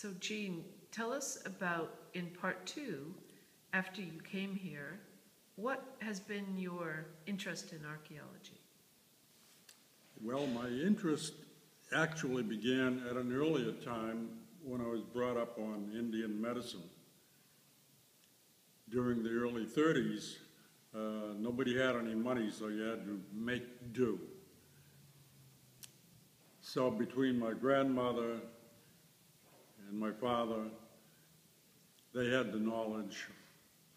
So Jean, tell us about, in part 2, after you came here, what has been your interest in archaeology? Well, my interest actually began at an earlier time when I was brought up on Indian medicine. During the early 30s, nobody had any money, so you had to make do. So between my grandmother and my father, they had the knowledge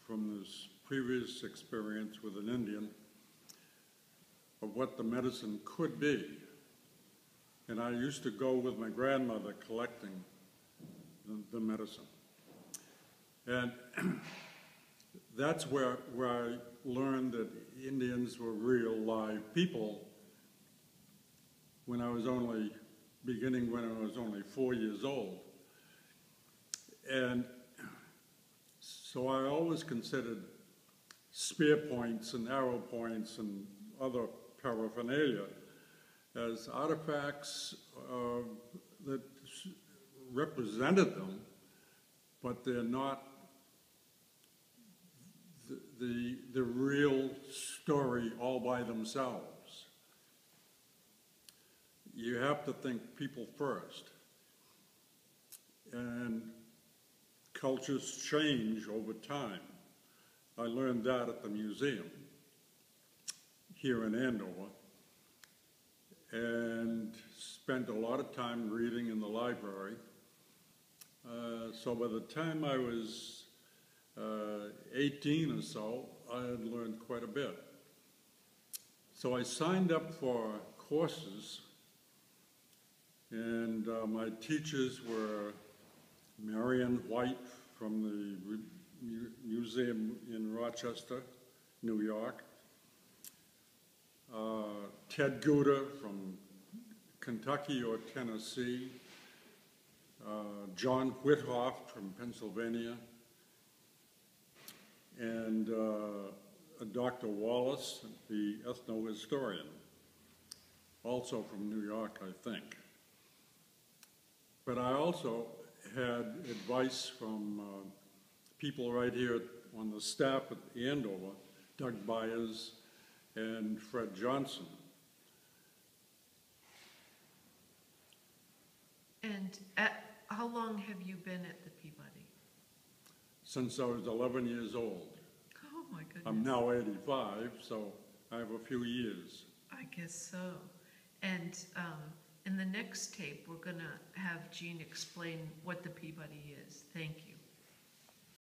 from this previous experience with an Indian of what the medicine could be. And I used to go with my grandmother collecting the medicine. And that's where I learned that Indians were real live people when I was only 4 years old. And so I always considered spear points and arrow points and other paraphernalia as artifacts that represented them, but they're not the real story all by themselves. You have to think people first. And cultures change over time. I learned that at the museum here in Andover, and spent a lot of time reading in the library. So by the time I was 18 or so, I had learned quite a bit. So I signed up for courses, and my teachers were Marion White from the museum in Rochester, New York, Ted Guda from Kentucky or Tennessee, John Whithoff from Pennsylvania, and Dr. Wallace, the ethnohistorian, also from New York, I think. But I also had advice from people right here on the staff at Andover, Doug Byers and Fred Johnson. And how long have you been at the Peabody? Since I was 11 years old. Oh my goodness. I'm now 85, so I have a few years. I guess so. And in the next tape, we're going to have Jean explain what the Peabody is. Thank you.